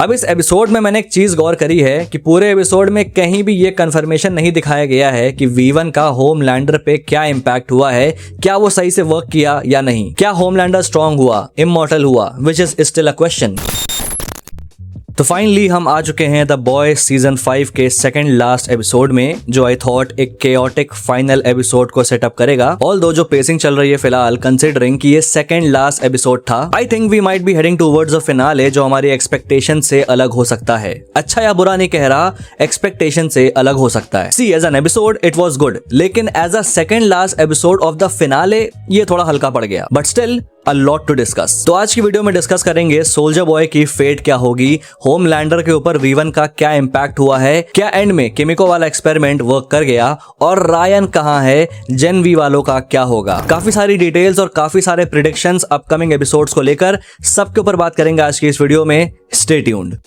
अब इस एपिसोड में मैंने एक चीज गौर करी है कि पूरे एपिसोड में कहीं भी ये कंफर्मेशन नहीं दिखाया गया है कि V1 का होमलैंडर पे क्या इम्पैक्ट हुआ है, क्या वो सही से वर्क किया या नहीं, क्या होमलैंडर स्ट्रांग हुआ, इमॉर्टल हुआ, which is still a question. तो फाइनली हम आ चुके हैं द बॉयज सीजन 5 के सेकंड लास्ट एपिसोड में, जो आई थॉट एक केओटिक फाइनल एपिसोड को सेटअप करेगा। ऑल्दो जो पेसिंग चल रही है फिलहाल, कंसिडरिंग कि ये सेकंड लास्ट एपिसोड था, I think we might be heading towards a finale जो हमारी एक्सपेक्टेशन से अलग हो सकता है। अच्छा या बुरा नहीं कह रहा, एक्सपेक्टेशन से अलग हो सकता है। See as an episode it was good, लेकिन as a second last episode of the finale ये थोड़ा हल्का पड़ गया, but still a lot to discuss। तो आज की वीडियो में डिस्कस करेंगे सोल्जर बॉय की फेट क्या होगी, होमलैंडर के ऊपर V1 का क्या इम्पैक्ट हुआ है, क्या एंड में किमिको वाला एक्सपेरिमेंट वर्क कर गया, और रायन कहां है, जेन वी वालों का क्या होगा। काफी सारी डिटेल्स और काफी सारे प्रेडिक्शंस अपकमिंग एपिसोड्स को लेकर सबके ऊपर बात करेंगे आज की इस वीडियो में। Stay tuned.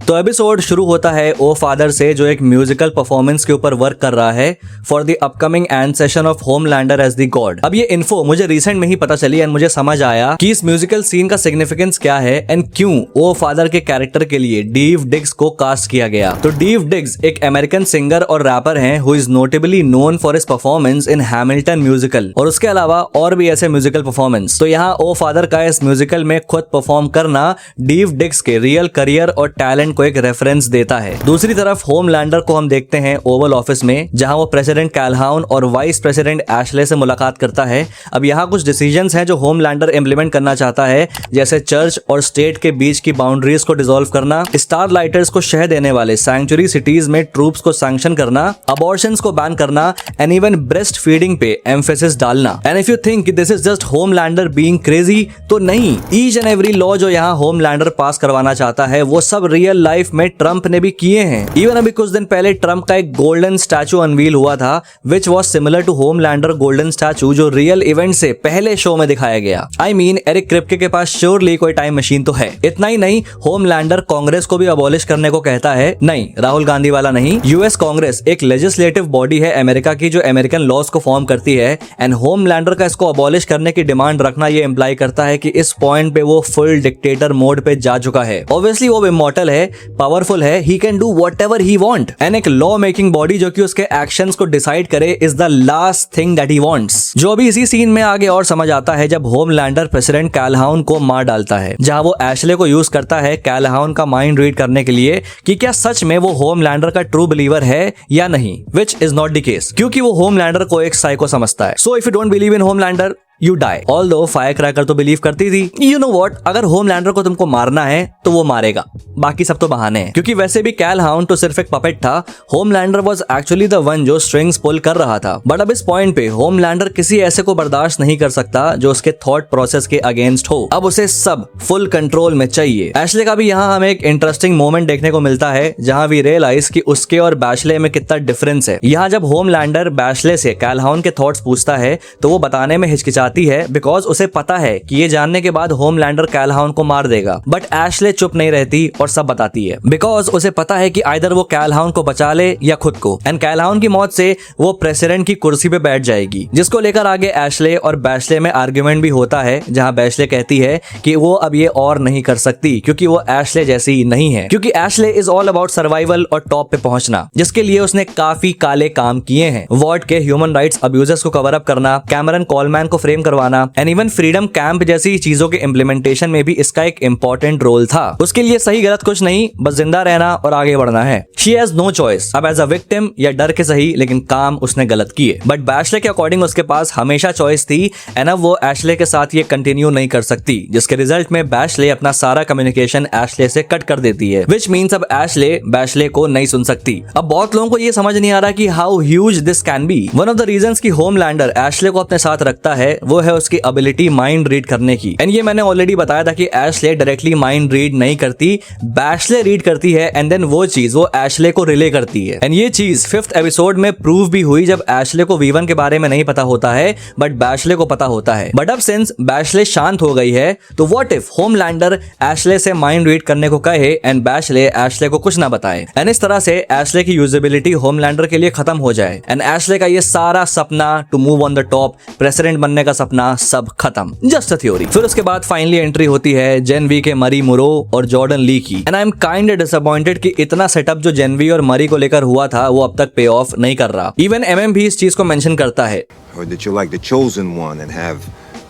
तो एपिसोड शुरू होता है ओ फादर से, जो एक म्यूजिकल परफॉर्मेंस के ऊपर वर्क कर रहा है for the upcoming end session of Homelander as the god. अब ये इन्फो मुझे रिसेंट में ही पता चली एंड मुझे समझ आया कि इस म्यूजिकल सीन का सिग्निफिकेंस क्या है एंड क्यों ओ फादर के कैरेक्टर के लिए डीव डिग्स को कास्ट किया गया। तो डीव डिग्स एक अमेरिकन सिंगर और रैपर हैं who is notably known for his performance in Hamilton musical, और उसके अलावा और भी ऐसे म्यूजिकल परफॉर्मेंस। तो यहाँ ओ फादर का इस म्यूजिकल में खुद परफॉर्म करना डीव डिग्स के रियल करियर और टैलेंट को एक रेफरेंस देता है। दूसरी तरफ होमलैंडर को हम देखते हैं ओवल ऑफिस में, जहां वो प्रेसिडेंट कैलहाउन और वाइस प्रेसिडेंट एशले से मुलाकात करता है। अब यहाँ कुछ डिसीजंस हैं जो होमलैंडर इंप्लीमेंट करना चाहता है, जैसे चर्च और स्टेट के बीच की बाउंड्रीज को डिसॉल्व करना, स्टार लाइटर्स को शह देने वाले सैंक्चुरी सिटीज में ट्रूप्स को सैंक्शन करना, अबॉर्शंस को बैन करना एंड इवन ब्रेस्ट फीडिंग पे एम्फेसिस डालना। And if you think this is just Homelander being crazy, तो नहीं, ईच एंड एवरी लॉ जो यहाँ होमलैंडर पास करवाना चाहता है वो सब रियल लाइफ में ट्रम्प ने भी किए हैं। इवन अभी कुछ दिन पहले ट्रम्प का एक गोल्डन स्टैचू अनवील हुआ था which was similar to Homelander golden statue, जो रियल इवेंट से पहले शो में दिखाया गया। आई मीन एरिक क्रिप्के के पास श्योरली कोई टाइम मशीन तो है। इतना ही नहीं, होमलैंडर कांग्रेस को भी अबॉलिश करने को कहता है। नहीं, राहुल गांधी वाला नहीं, यूएस कांग्रेस एक लेजिस्लेटिव बॉडी है अमेरिका की जो अमेरिकन लॉज को फॉर्म करती है, एंड होमलैंडर का इसको अबॉलिश करने की डिमांड रखना ये इंप्लाई करता है कि इस पॉइंट पे वो फुल डिक्टेटर मोड पे जा चुका है। ऑब्वियसली वो इमॉर्टल है, पावरफुल है, he can do whatever he want, and एक लॉ मेकिंग बॉडी जो कि उसके एक्शंस को डिसाइड करे is the last thing that he wants। जो अभी इसी सीन में आगे और समझ आता है जब होमलैंडर प्रेसिडेंट कैलहाउन को मार डालता है, जहां वो एशले को यूज करता है कैलहाउन का माइंड रीड करने के लिए कि क्या सच में वो होमलैंडर का ट्रू बिलीवर है या नहीं, which is not the case, क्योंकि वो होमलैंडर को एक साइको समझता है। So if you don't believe in Homelander, You die। Although फायरक्रैकर तो बिलीव करती थी। You know what? अगर होमलैंडर को तुमको मारना है तो वो मारेगा, बाकी सब तो बहाने हैं, क्योंकि वैसे भी कैलहाउन तो सिर्फ एक पपेट था। Homelander was actually the one जो स्ट्रिंग्स पुल कर रहा था। बट अब इस पॉइंट पे होमलैंडर किसी ऐसे को बर्दाश्त नहीं कर सकता जो उसके थॉट प्रोसेस के अगेंस्ट हो। अब उसे सब फुल कंट्रोल में चाहिए। एशले का भी यहाँ हमें एक इंटरेस्टिंग मोमेंट देखने को मिलता है, जहाँ वी रियलाइज कि उसके और बैशले में कितना डिफरेंस है। यहाँ जब होमलैंडर बैशले से कैलहाउन के थॉट्स पूछता है तो वो बताने में हिचकिचाती है, बिकॉज उसे पता है कि ये जानने के बाद होमलैंडर कैलहाउन को मार देगा। बट एशले चुप नहीं रहती और सब बताती है, बिकॉज उसे पता है कि आइदर वो कैलहाउन को बचा ले या खुद को। एंड कैलहाउन की मौत से वो प्रेसिडेंट की कुर्सी पे बैठ जाएगी, जिसको लेकर आगे एशले और बैशले में आर्ग्यूमेंट भी होता है, जहां बैशले कहती है कि वो अब ये और नहीं कर सकती क्योंकि वो एशले जैसी नहीं है, क्योंकि Ashley is all about survival और टॉप पे पहुंचना, जिसके लिए उसने काफी काले काम किए हैं। वार्ड के ह्यूमन राइट्स अब्यूजेस को कवर अप करना, कैमरन कॉलमैन को फ्रेम करवाना एंड इवन फ्रीडम कैंप जैसी चीजों के इम्प्लीमेंटेशन में भी इसका एक इंपॉर्टेंट रोल था। उसके लिए सही गलत कुछ नहीं, बस जिंदा रहना और आगे बढ़ना है। शी हैज नो चॉइस, अब एज अ विक्टिम या डर के सही, लेकिन काम उसने गलत किए। बट बैशले के अकॉर्डिंग उसके पास हमेशा चॉइस थी, एंड अब वो एशले के साथ ये कंटिन्यू नहीं कर सकती, जिसके रिजल्ट में बैशले अपना सारा कम्युनिकेशन एशले से कट कर देती है, विच मीन्स अब एशले बैशले को नहीं सुन सकती। अब बहुत लोगों को ये समझ नहीं आ रहा कि how huge this can be. One of the reasons की होमलैंडर एशले को अपने साथ रखता है वो है उसकी एबिलिटी माइंड रीड करने की। एंड ये मैंने ऑलरेडी बताया था कि एशले डायरेक्टली माइंड रीड नहीं करती, बैशले रीड करती है एंड देन वो चीज वो एशले को रिले करती है। एंड ये चीज 5th एपिसोड में प्रूव भी हुई जब एशले को V1 के बारे में नहीं पता होता है बट बैशले को पता होता है। बट अब सिंस बैशले शांत हो गई है तो व्हाट इफ होमलैंडर एशले से माइंड रीड करने को कहे एंड बैशले एशले को कुछ ना बताए, एंड इस तरह से एशले की यूजेबिलिटी होमलैंडर के लिए खत्म हो जाए, एंड एशले का ये सारा सपना to move on the top, president बनने का का सपना सब खत्म, जस्ट अ थ्योरी। फिर उसके बाद फाइनली एंट्री होती है जेन वी के मरी मुरो और जॉर्डन ली की, and I am kind disappointed कि इतना सेटअप जो जेन वी और मरी को लेकर हुआ था वो अब तक पे ऑफ नहीं कर रहा। इवन एमएम भी इस चीज को मेंशन करता है।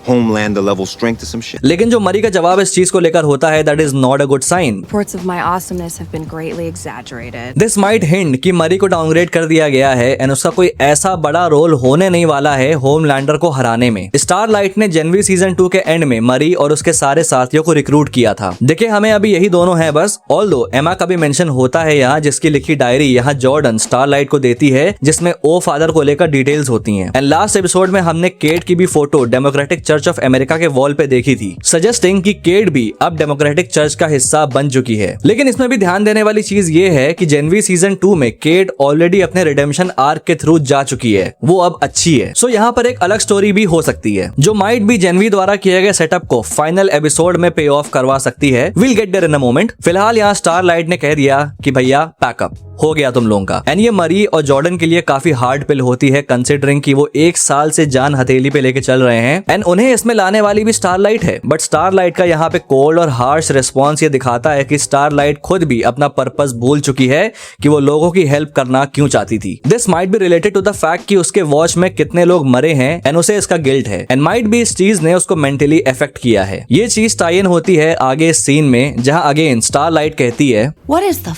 Homelander level strength to some shit. लेकिन जो मरी का जवाब इस चीज को लेकर होता है that is not a good sign. Reports of my awesomeness have been greatly exaggerated. This might hint कि मरी को डाउनग्रेड कर दिया गया है एंड उसका कोई ऐसा बड़ा रोल होने नहीं वाला है होमलैंडर को हराने में। स्टारलाइट ने जनवरी सीजन 2 के एंड में मरी और उसके सारे साथियों को रिक्रूट किया था। देखिए हमें अभी यही दोनों हैं बस, ऑल्दो एमा का भी मेंशन होता है यहाँ, जिसकी लिखी डायरी यहाँ जॉर्डन स्टारलाइट को देती है जिसमें ओ फादर को लेकर डिटेल्स होती हैं। एंड लास्ट एपिसोड में हमने केट की भी photo democratic church of America के वॉल पे देखी थी, सजेस्टिंग कि केट भी अब डेमोक्रेटिक चर्च का हिस्सा बन चुकी है। लेकिन इसमें भी ध्यान देने वाली चीज ये है कि जनवरी सीजन 2 में केट ऑलरेडी अपने रिडेम्पशन आर्क के थ्रू जा चुकी है, वो अब अच्छी है। सो यहाँ पर एक अलग स्टोरी भी हो सकती है जो माइट भी जनवरी द्वारा किए गए सेटअप को फाइनल एपिसोड में पे ऑफ करवा सकती है। Will get there in a moment. फिलहाल यहाँ स्टारलाइट ने कह दिया कि भैया पैकअप हो गया तुम लोगों का। एंड ये मरी और जॉर्डन के लिए काफी हार्ड पिल होती है कंसिडरिंग कि वो 1 साल से जान हथेली पे लेके चल रहे हैं एंड उन्हें इसमें लाने वाली भी स्टारलाइट है। बट स्टारलाइट का यहाँ पे कोल्ड और हार्श रिस्पॉन्स ये दिखाता है कि स्टारलाइट खुद भी अपना पर्पस भूल चुकी है कि वो लोगों की हेल्प करना क्यों चाहती थी। This might be related to the fact कि उसके वॉच में कितने लोग मरे हैं एंड उसे इसका गिल्ट है एंड माइट भी इस चीज ने उसको मेंटली इफेक्ट किया है। ये चीज टाई इन होती है आगे इस सीन में जहाँ अगेन स्टारलाइट कहती है What is the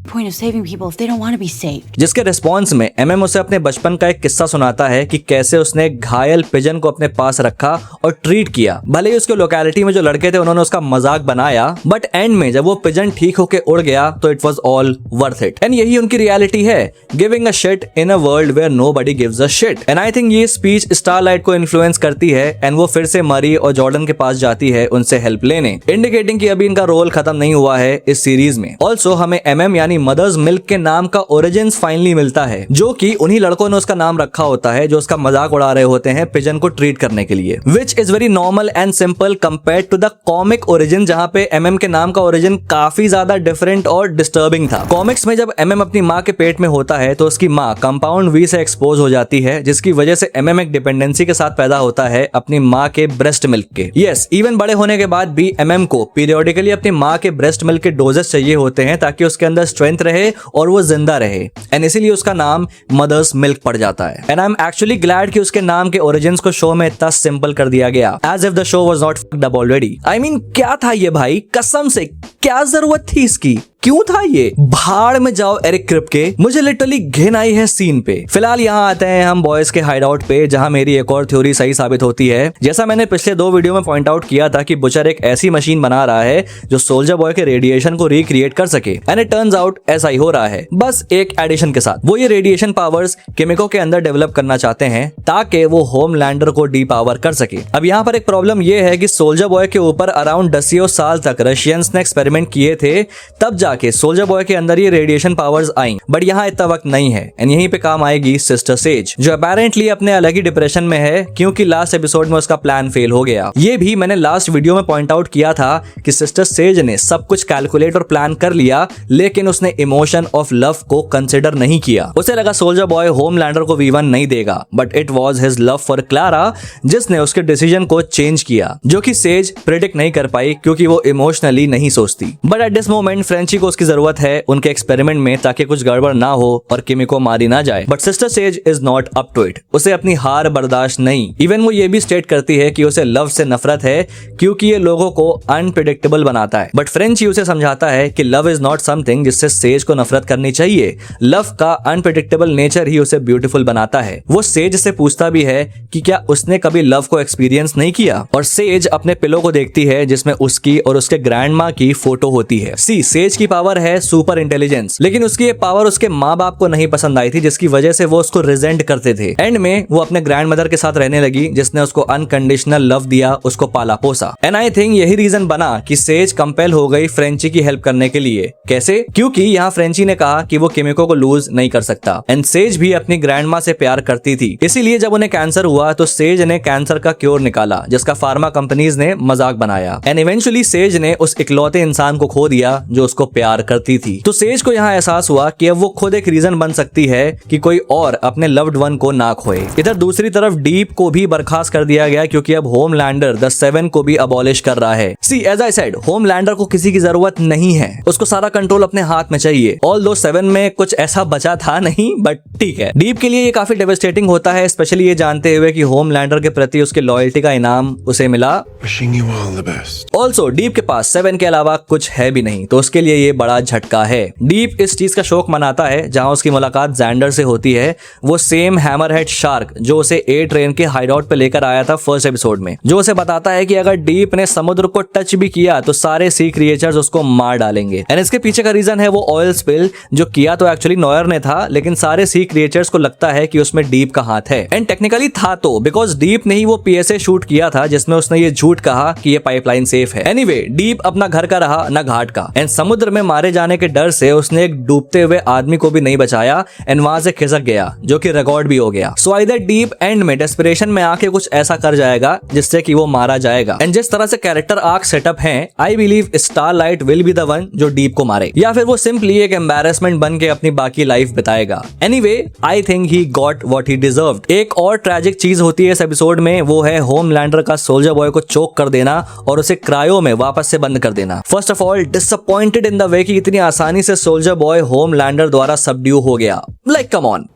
point of saving people if they don't want to be saved? जिसके रिस्पॉन्स में एमएम उसे अपने बचपन का एक किस्सा सुनाता है कि कैसे उसने एक घायल पिजन को अपने पास रखा और ट्रीट किया। भले ही उसके लोकेलिटी में जो लड़के थे उन्होंने उसका मजाक बनाया, बट एंड में जब वो पिजन ठीक होके उड़ गया तो it was all worth it. And यही उनकी रियलिटी है, giving a shit in a world where nobody gives a shit. And I think ये स्पीच स्टारलाइट को इन्फ्लुएंस करती है एंड वो फिर से मरी और जॉर्डन के पास जाती है उनसे हेल्प लेने, इंडिकेटिंग कि अभी इनका रोल खत्म नहीं हुआ है इस सीरीज में। ऑल्सो हमें एमएम यानी मदर्स मिल्क के नाम का ओरिजिन्स फाइनली मिलता है, जो कि उन्हीं लड़कों ने उसका नाम रखा होता है जो उसका मजाक उड़ा रहे होते हैं पिजन को ट्रीट करने के लिए, which is very normal and simple compared to the comic origin जहां पे एमएम के नाम का ओरिजिन काफी ज्यादा डिफरेंट और डिस्टर्बिंग था। कॉमिक्स में जब एमएम अपनी माँ के पेट में होता है तो उसकी माँ कंपाउंड वी से एक्सपोज हो जाती है, जिसकी वजह से एमएम एक डिपेंडेंसी के साथ पैदा होता है अपनी माँ के ब्रेस्ट मिल्क के। यस, इवन बड़े होने के बाद भी एमएम को पीरियोडिकली अपनी माँ के ब्रेस्ट मिल्क के डोजेस चाहिए होते हैं ताकि उसके अंदर स्ट्रेंथ रहे और वो जिंदा रहे, एंड इसीलिए उसका नाम मदर्स मिल्क पड़ जाता है। And I am actually glad कि उसके नाम के ओरिजिन्स को शो में इतना सिंपल कर दिया गया, as if the show was not fucked up already. I mean क्या था ये भाई, कसम से क्या जरूरत थी इसकी, क्यों था ये? भाड़ में जाओ एरिक क्रिप के, मुझे लिटरली घिन आई है सीन पे। फिलहाल यहाँ आते हैं हम बॉयज के हाइडआउट पे, जहाँ मेरी एक और थ्योरी सही साबित होती है। जैसा मैंने पिछले 2 वीडियो में पॉइंट आउट किया था कि बुचर एक ऐसी मशीन बना रहा है जो सोल्जर बॉय के रेडिएशन को रिक्रिएट कर सके, एंड इट टर्न्स आउट ऐसा ही हो रहा है, बस एक एडिशन के साथ। वो ये रेडिएशन पावर्स केमिको के अंदर डेवलप करना चाहते हैं ताकि वो होमलैंडर को डी पावर कर सके। अब यहाँ पर एक प्रॉब्लम ये है कि सोल्जर बॉय के ऊपर अराउंड 10 साल तक रशियंस ने एक्सपेरिमेंट किए थे, तब जाके सोल्जर बॉय के अंदर ये रेडिएशन पावर्स आई, बट यहाँ इतना वक्त नहीं है। एंड यहीं पे काम आएगी सिस्टर सेज, जो अपेरेंटली अपने अलग ही डिप्रेशन में है क्योंकि लास्ट एपिसोड में उसका प्लान फेल हो गया। ये भी मैंने लास्ट वीडियो में पॉइंट आउट किया था कि सिस्टर सेज ने सब कुछ कैलकुलेट और प्लान कर लिया, लेकिन उसने इमोशन ऑफ लव को कंसिडर नहीं किया। उसे लगा सोल्जर बॉय होमलैंडर को V1 नहीं देगा, but it was his love for Clara जिसने उसके डिसीजन को चेंज किया, जो कि सेज प्रेडिक्ट नहीं कर पाई क्योंकि वो इमोशनली नहीं सोचती। But at this moment Frenchie को उसकी जरूरत है उनके एक्सपेरिमेंट में ताकि कुछ गड़बड़ ना हो और किमिको मारी ना जाए, but sister Sage is not up to it. उसे अपनी हार बर्दाश्त नहीं। इवन वो ये भी स्टेट करती है कि उसे लव से नफरत है क्योंकि ये लोगों को अनप्रेडिक्टेबल बनाता है, बट फ्रेंची उसे समझाता है कि लव इज नॉट समथिंग जिससे सेज को नफरत करनी चाहिए। लव का अनप्रेडिक्टेबल नेचर ही उसे ब्यूटीफुल बनाता है। वो सेज से पूछता भी है कि क्या उसने कभी लव को एक्सपीरियंस नहीं किया, और सेज अपने पिलो को देखती है जिसमें उसकी और उसके ग्रैंडमा की फोटो होती है। सेज की पावर है सुपर इंटेलिजेंस, लेकिन उसकी ये पावर उसके माँ बाप को नहीं पसंद आई थी, जिसकी वजह से वो उसको रिजेंट करते थे। एंड में वो अपने ग्रैंड मदर के साथ रहने लगी जिसने उसको अनकंडीशनल लव दिया, उसको पाला पोसा। एंड आई थिंक यही रीजन बना कि सेज कंपेल हो गई फ्रेंची की हेल्प करने के लिए। कैसे? क्योंकि यहाँ फ्रेंची ने कहा कि वो किमिको को लूज नहीं कर सकता, एंड सेज भी अपनी ग्रैंडमा से प्यार करती थी। इसीलिए जब उन्हें कैंसर हुआ तो सेज ने कैंसर का क्योर निकाला, जिसका फार्मा कंपनीज ने मजाक बनाया, एंड इवेंचुअली सेज ने उस इकलौते इंसान को खो दिया जो उसको प्यार करती थी। तो सेज को यहाँ एहसास हुआ कि अब वो खुद एक रीजन बन सकती है कि कोई और अपने लव्ड वन को ना खोए। इधर दूसरी तरफ डीप को भी बर्खास्त कर दिया गया क्योंकि अब होमलैंडर द 7 को भी अबॉलिश कर रहा है। See as I said, Homelander को किसी की जरूरत नहीं है, उसको सारा कंट्रोल अपने हाथ में चाहिए। ऑल्दो 7 में कुछ ऐसा बचा था नहीं, बट ठीक है। डीप के लिए ये काफी डेवास्टेटिंग होता है, स्पेशली ये जानते हुए कि होमलैंडर के प्रति उसके लॉयल्टी का इनाम उसे मिला। Wishing you all the best. Also deep के पास 7 के अलावा कुछ है भी नहीं, तो उसके लिए ये बड़ा झटका है। डीप इस चीज का शोक मनाता है जहां उसकी मुलाकात जैंडर से होती है, वो सेम हैमरहेड शार्क जो उसे ए ट्रेन के हाइडआउट पे लेकर आया था फर्स्ट एपिसोड में, जो उसे बताता है कि अगर डीप ने समुद्र को टच भी किया तो सारे सी क्रिएचर्स उसको मार डालेंगे। एंड इसके पीछे का रीजन है वो ऑयल स्पिल जो किया तो एक्चुअली नॉयर ने था, लेकिन सारे सी क्रिएचर्स को लगता है कि उसमें डीप का हाथ है। एंड टेक्निकली था तो, बिकॉज डीप ने ही वो पीएसए शूट किया था जिसमें उसने ये झूठ कहा कि ये पाइपलाइन सेफ है। एनीवे, डीप अपना घर का रहा न घाट का, एंड समुद्र में मारे जाने के डर से उसने एक डूबते हुए आदमी को भी नहीं बचाया एंड वहां से खिसक गया, जो कि रिकॉर्ड भी हो गया। सो आइदर डीप एंड में डेस्परेशन में आके कुछ ऐसा कर जाएगा जिससे कि वो मारा जाएगा। एंड जिस तरह से कैरेक्टर आर्क सेटअप है, I believe starlight will be the one जो डीप को मारे, या फिर वो सिंपली एक एम्बैरेसमेंट बन के अपनी बाकी लाइफ बिताएगा। Anyway, I think he got what he deserved. एक और ट्रैजिक चीज होती है इस एपिसोड में, वो है होमलैंडर का सोल्जर बॉय को चोक कर देना और उसे क्रायो में वापस से बंद कर देना। First of all, disappointed in the way कि इतनी आसानी से सोल्जर बॉय होमलैंडर द्वारा सबड्यू हो गया। Like come on.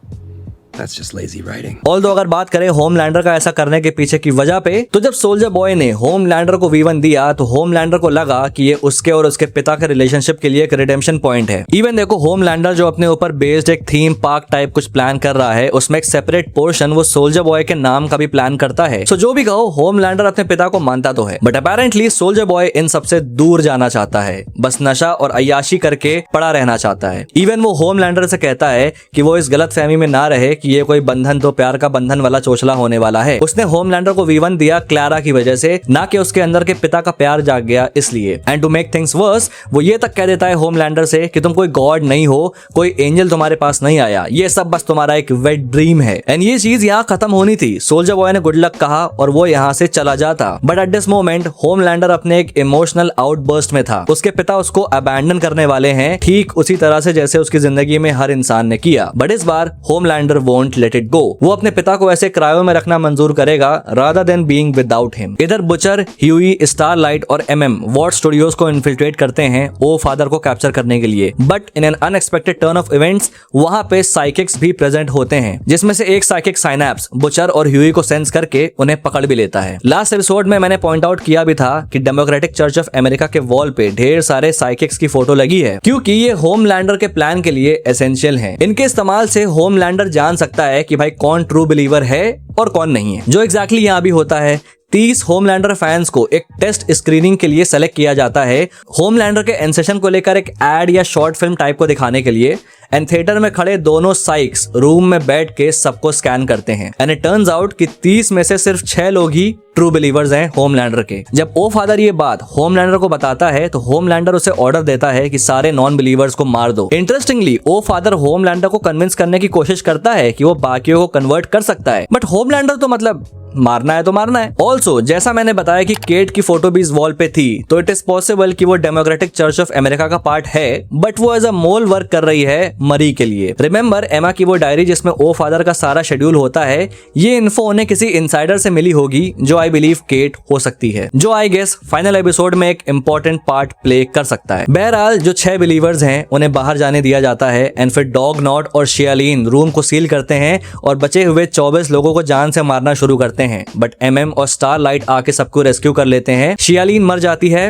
That's just lazy writing. Although अगर बात करें होमलैंडर का ऐसा करने के पीछे की वजह पे, तो जब सोल्जर बॉय ने होमलैंडर को V1 दिया तो होमलैंडर को लगा कि ये उसके और उसके पिता के रिलेशनशिप के लिए एक रिडेम्पशन पॉइंट है। इवन देखो, होमलैंडर जो अपने ऊपर बेस्ड एक थीम पार्क टाइप कुछ प्लान कर रहा है, उसमें एक सेपरेट पोर्शन वो सोल्जर बॉय के नाम का भी प्लान करता है। सो जो भी कहो, होमलैंडर अपने पिता को मानता तो है, but apparently soldier boy in सबसे दूर जाना चाहता है, बस नशा और अय्याशी करके पड़ा रहना चाहता है। इवन वो होमलैंडर से कहता है कि वो इस गलत फहमी में ना रहे कि ये कोई बंधन तो प्यार का बंधन वाला चोचला होने वाला है। उसने होमलैंडर को V1 दिया क्लैरा की वजह से, ना कि उसके अंदर के पिता का प्यार जाग गया इसलिए। And to make things worse, वो ये तक कह देता है होमलैंडर से कि तुम कोई गॉड नहीं हो, कोई एंजल तुम्हारे पास नहीं आया, ये सब बस तुम्हारा एक वेट ड्रीम है। एंड ये चीज यहाँ खत्म होनी थी। सोल्जर बॉय ने गुड लक कहा और वो यहाँ से चला जाता, but at this moment Homelander अपने एक इमोशनल आउटबर्स्ट में था। उसके पिता उसको अबैंडन करने वाले हैं, ठीक उसी तरह से जैसे उसकी जिंदगी में हर इंसान ने किया, बट इस बार Homelander won't let it go. वो अपने पिता को ऐसे क्रायो में रखना मंजूर करेगा rather than being without him. इधर बुचर, ह्यूई, स्टारलाइट और वॉट स्टूडियोज को इन्फिल्ट्रेट करते हैं ओ फादर को कैप्चर करने के लिए, but in an unexpected turn off events वहां पे साइकिक्स भी प्रेजेंट होते हैं, जिसमें से एक साइकिक साइनैप्स बुचर और ह्यूई को सेंस करके उन्हें पकड़ भी लेता है। लास्ट एपिसोड में मैंने पॉइंट आउट किया भी था कि डेमोक्रेटिक चर्च ऑफ अमेरिका के वॉल पे ढेर सारे साइकिक्स की फोटो लगी है, क्योंकि ये होमलैंडर के प्लान के लिए एसेंशियल हैं। इनके इस्तेमाल से होमलैंडर जान सकता है कि भाई कौन ट्रू बिलीवर है और कौन नहीं है, जो एग्जैक्टली यहाँ भी होता है। 30 होमलैंडर फैंस को एक टेस्ट स्क्रीनिंग के लिए सेलेक्ट किया जाता है, होमलैंडर के एंसेशन को लेकर एक एड या शॉर्ट फिल्म टाइप को दिखाने के लिए। एंड थिएटर में खड़े दोनों साइक्स रूम में बैठ के सबको स्कैन करते हैं, एंड इट टर्न्स आउट कि 30 में से सिर्फ 6 लोग ही ट्रू बिलीवर्स हैं होमलैंडर के। जब ओ फादर ये बात होमलैंडर को बताता है तो होमलैंडर उसे ऑर्डर देता है कि सारे नॉन बिलीवर्स को मार दो। इंटरेस्टिंगली ओ फादर होमलैंडर को कन्विंस करने की कोशिश करता है कि वो बाकियों को कन्वर्ट कर सकता है, बट होमलैंडर तो मतलब मारना है तो मारना है। ऑल्सो जैसा मैंने बताया कि केट की फोटो भी इस वॉल पे थी, तो इट इज पॉसिबल कि वो डेमोक्रेटिक चर्च ऑफ अमेरिका का पार्ट है, बट वो एज अ मोल वर्क कर रही है मरी के लिए। रिमेंबर एमा की वो डायरी जिसमें ओ फादर का सारा शेड्यूल होता है, ये इन्फो उन्हें किसी इनसाइडर से मिली होगी जो आई बिलीव केट हो सकती है, जो आई गेस फाइनल एपिसोड में एक इंपॉर्टेंट पार्ट प्ले कर सकता है। बहरहाल जो 6 बिलीवर्स हैं उन्हें बाहर जाने दिया जाता है, एंड फिर डॉग नॉट और शियालीन रूम को सील करते हैं और बचे हुए 24 लोगों को जान से मारना शुरू करते हैं, बट और स्टारलाइट आके सबको रेस्क्यू कर लेते हैं। शियालीन मर जाती है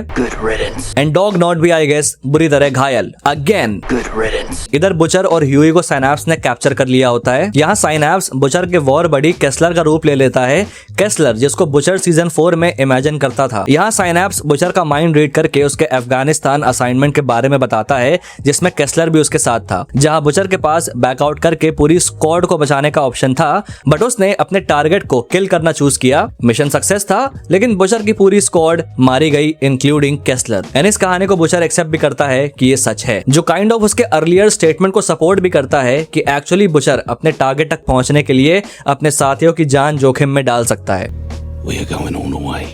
एंड डॉग नॉट भी आई गेस बुरी तरह घायल। अगेन इधर बुचर और ह्यूई को साइनैप्स ने कैप्चर कर लिया होता है। यहाँ साइनैप्स बुचर के वॉर बडी केस्लर का रूप ले लेता है, केस्लर जिसको बुचर सीजन 4 में इमेजिन करता था। यहाँ साइनैप्स बुचर का माइंड रीड करके उसके अफगानिस्तान असाइनमेंट के बारे में बताता है, जिसमें केस्लर भी उसके साथ था, जहाँ बुचर के पास बैकआउट करके पूरी स्क्वाड को बचाने का ऑप्शन था, बट उसने अपने टारगेट को किल करना चूज किया। मिशन सक्सेस था, लेकिन बुचर की पूरी स्क्वाड मारी गई इंक्लूडिंग केस्लर। एंड इस कहानी को बुचर एक्सेप्ट भी करता है कि ये सच है, जो काइंड ऑफ उसके अर्लियर स्टेटमेंट को सपोर्ट भी करता है कि एक्चुअली बुचर अपने टारगेट तक पहुंचने के लिए अपने साथियों की जान जोखिम में डाल सकता है। We are going all the way.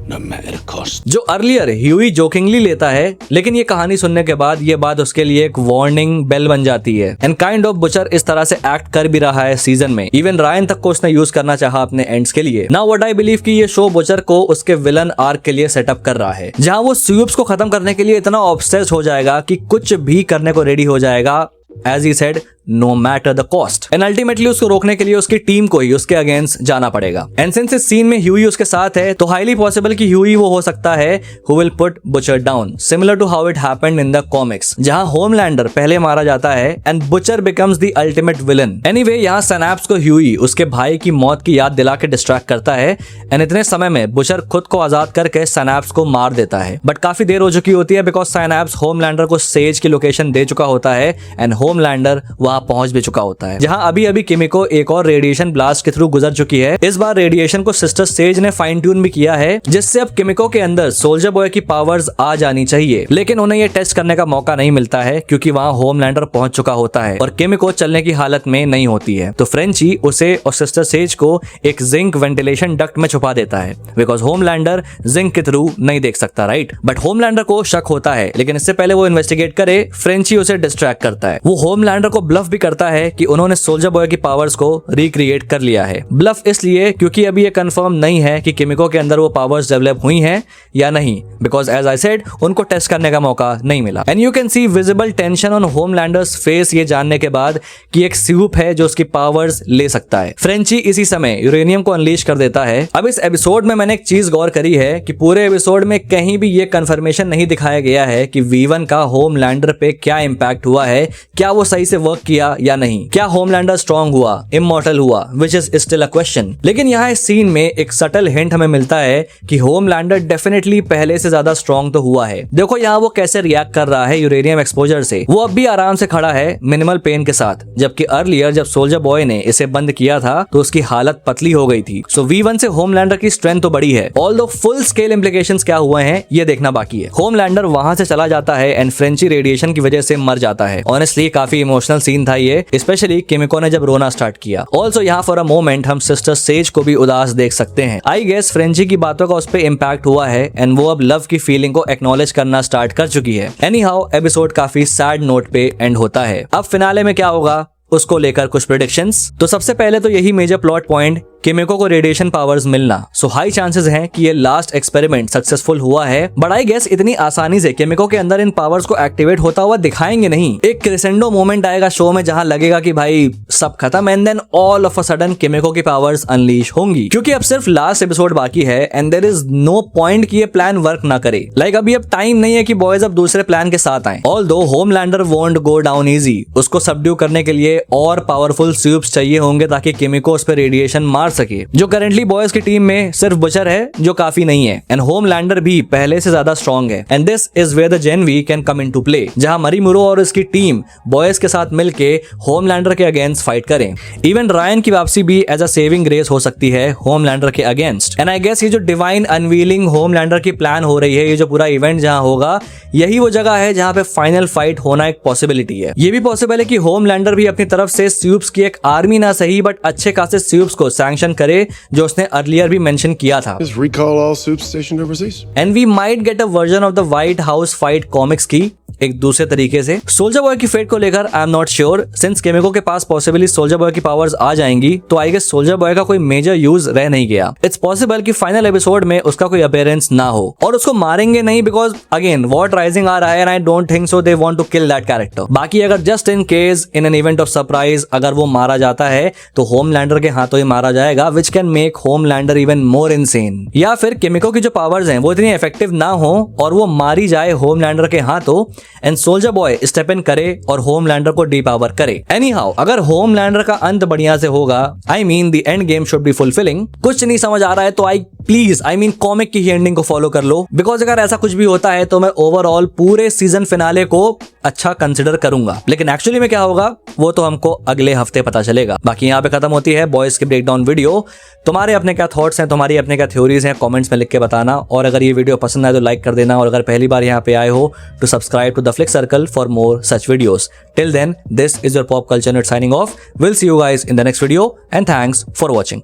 no matter the cost. जो अर्लियर ह्यूई जोकिंगली लेता है, लेकिन ये कहानी सुनने के बाद ये बात उसके लिए एक वार्निंग बेल बन जाती है। एंड काइंड ऑफ बुचर इस तरह से एक्ट कर भी रहा है सीजन में। इवन रायन तक को उसने यूज करना चाहा अपने एंड्स के लिए। नाउ व्हाट आई बिलीव कि ये शो बुचर को उसके विलन आर्क के लिए सेटअप कर रहा है, जहां वो स्यूप्स को खत्म करने के लिए इतना ऑब्सेस्ड हो जाएगा कि कुछ भी करने को रेडी हो जाएगा, as he said, no matter the cost. And ultimately उसको रोकने के लिए उसकी टीम को ही उसके अगेंस्ट जाना पड़ेगा। एंड सिंस इस सीन में ह्यूई उसके साथ है, तो हाईली पॉसिबल कि ह्यूई वो हो सकता है who will put Butcher down, similar to how it happened in the comics, जहां होमलैंडर पहले मारा जाता है and Butcher becomes the ultimate villain. Anyway, यहाँ सैनैप्स को ह्यूई उसके भाई की मौत की याद दिला के डिस्ट्रैक्ट करता है एंड इतने समय में बुचर खुद को आजाद करके सैनैप्स को मार देता है। बट काफी देर हो चुकी होती है बिकॉज सैनैप्स होमलैंडर को सेज की लोकेशन दे चुका होता है एंड होमलैंडर वहां पहुंच भी चुका होता है, जहां अभी अभी किमिको एक और रेडिएशन ब्लास्ट के थ्रू गुजर चुकी है। इस बार रेडिएशन को सिस्टर सेज ने फाइन ट्यून भी किया है, जिससे अब किमिको के अंदर सोल्जर बॉय की पावर्स आ जानी चाहिए। लेकिन उन्हें ये टेस्ट करने का मौका नहीं मिलता है क्योंकि वहां होमलैंडर पहुंच चुका होता है और किमिको चलने की हालत में नहीं होती है। तो फ्रेंची उसे और सिस्टर सेज को एक जिंक वेंटिलेशन डक्ट में छुपा देता है बिकॉज होमलैंडर जिंक के थ्रू नहीं देख सकता, राइट। बट होमलैंडर को शक होता है, लेकिन इससे पहले वो इन्वेस्टिगेट करे, फ्रेंची उसे डिस्ट्रैक्ट करता है। वो होमलैंडर को ब्लफ भी करता है कि उन्होंने सोल्जर बॉय की पावर्स को रिक्रिएट कर लिया है। ब्लफ इसलिए क्योंकि अभी ये कंफर्म नहीं है कि किमिको के अंदर वो पावर्स डेवलप हुई हैं या नहीं, बिकॉज एज आई सेड उनको टेस्ट करने का मौका नहीं मिला। And you can see visible tension on Homelander's face ये जानने के बाद कि एक स्यूप है जो उसकी पावर्स ले सकता है। फ्रेंची इसी समय यूरेनियम को अनलीश कर देता है। अब इस एपिसोड में मैंने एक चीज गौर करी है कि पूरे एपिसोड में कहीं भी ये कंफर्मेशन नहीं दिखाया गया है कि V1 का होमलैंडर पे क्या इंपैक्ट हुआ है, क्या वो सही से वर्क किया या नहीं, क्या होमलैंडर स्ट्रॉन्ग हुआ, इमॉर्टल हुआ, which is still a question. लेकिन यहाँ इस सीन में एक सटल हिंट हमें मिलता है कि होमलैंडर डेफिनेटली पहले से ज्यादा स्ट्रॉन्ग तो हुआ है। देखो यहाँ वो कैसे रिएक्ट कर रहा है यूरेनियम एक्सपोजर से। वो अब भी आराम से खड़ा है मिनिमल पेन के साथ, जबकि अर्लियर जब सोल्जर बॉय ने इसे बंद किया था तो उसकी हालत पतली हो गई थी। सो V1 से होमलैंडर की स्ट्रेंथ तो बड़ी है, ऑल्दो फुल स्केल इंप्लीकेशंस क्या हुए हैं ये देखना बाकी है। होमलैंडर वहां से चला जाता है एंड फ्रेंची रेडिएशन की वजह से मर जाता है। ऑनेस्टली काफी इमोशनल सीन था ये, स्पेशली किमिको ने जब रोना स्टार्ट किया। ऑल्सो यहाँ फॉर अ मोमेंट हम सिस्टर सेज को भी उदास देख सकते हैं। आई गेस फ्रेंची की बातों का उस पर इम्पैक्ट हुआ है एंड वो अब लव की फीलिंग को एक्नॉलेज करना स्टार्ट कर चुकी है। एनी हाउ एपिसोड काफी सैड नोट पे एंड होता है। अब फिनाले में क्या होगा उसको लेकर कुछ प्रेडिक्शंस। तो सबसे पहले तो यही मेजर प्लॉट पॉइंट, किमिको को रेडिएशन पावर्स मिलना। सो हाई चांसेस हैं कि ये लास्ट एक्सपेरिमेंट सक्सेसफुल हुआ है, बट आई गेस इतनी आसानी से किमिको के अंदर इन पावर्स को एक्टिवेट होता हुआ दिखाएंगे नहीं। एक क्रेसेंडो मोमेंट आएगा शो में जहां लगेगा कि भाई सब खत्म and then all of a sudden Kimiko की पावर्स अनलीश होंगी, क्योंकि अब सिर्फ लास्ट एपिसोड बाकी है and there is no point कि ये प्लान वर्क ना करे। लाइक अभी अब टाइम नहीं है कि बॉयज अब दूसरे प्लान के साथ आए। Although Homelander won't go down easy, उसको सबड्यू करने के लिए और पावरफुल स्यूप्स चाहिए होंगे ताकि किमिको उस पर रेडिएशन मार सके, जो करेंटली बॉयज की टीम में सिर्फ बुचर है जो काफी नहीं है एंड होमलैंडर भी पहले से ज्यादा स्ट्रॉन्ग है। And this is where the Gen V can come into play, जहां मरीमुरो और उसकी टीम बॉयज के साथ मिलके होमलैंडर के अगेंस्ट फाइट करें। इवन रायन की वापसी भी एज अ सेविंग ग्रेस हो सकती है होमलैंडर के अगेंस्ट। एंड आई गेस ये जो डिवाइन अनवीलिंग होमलैंडर की प्लान हो रही है, ये जो पूरा इवेंट जहां होगा, यही वो जगह है जहां पे फाइनल फाइट होना एक पॉसिबिलिटी है। ये भी पॉसिबल है कि होमलैंडर भी अपनी तरफ से स्यूप्स की एक आर्मी ना सही बट अच्छे खासे स्यूप्स को सैंक्शन करे, जो उसने अर्लियर भी मेंशन किया था। Just recall all soups stationed overseas. And we might get a version of the White House fight comics की एक दूसरे तरीके से। सोल्जर बॉय की फेट को लेकर I am not sure, since किमिको के पास पॉसिबली सोल्जर बॉय की पावर्स आ जाएंगी तो आई गेस सोल्जर बॉय का कोई मेजर यूज रह नहीं गया। इट्स पॉसिबल कि फाइनल एपिसोड में उसका कोई अपीयरेंस ना हो और उसको मारेंगे नहीं, बिकॉज अगेन वॉट राइजिंग आ रहा है and I don't think so they want to kill that character. बाकी अगर just in case in an event of surprise अगर वो मारा जाता है तो होमलैंडर के हाथों ही मारा जाएगा, which can make Homelander even more insane. या फिर किमिको की जो पावर्स हैं वो इतनी इफेक्टिव ना हो और वो मारी जाए होमलैंडर के हाथों and soldier boy step in करे और होमलैंडर को डीपावर करे। एनी हाउ अगर होमलैंडर का अंत बढ़िया से होगा, I mean the end game should be fulfilling. कुछ नहीं समझ आ रहा है तो आई मीन कॉमिक की ही एंडिंग को फॉलो कर लो, बिकॉज अगर ऐसा कुछ भी होता है तो मैं ओवरऑल पूरे सीजन फिनाले को अच्छा कंसिडर करूंगा। लेकिन एक्चुअली में क्या होगा वो तो हमको अगले हफ्ते पता चलेगा। बाकी यहाँ पे खत्म होती है बॉयज की ब्रेकडाउन वीडियो। तुम्हारे अपने क्या थॉट्स हैं, तुम्हारी अपने क्या थ्योरीज हैं, कमेंट्स में लिख के बताना। और अगर ये वीडियो पसंद आए तो लाइक कर देना, और अगर पहली बार यहाँ पे आए हो तो subscribe to the Flick Circle for more such videos. Till then, this is your Pop Culture Net signing off. We'll see you guys in the next video and thanks for watching.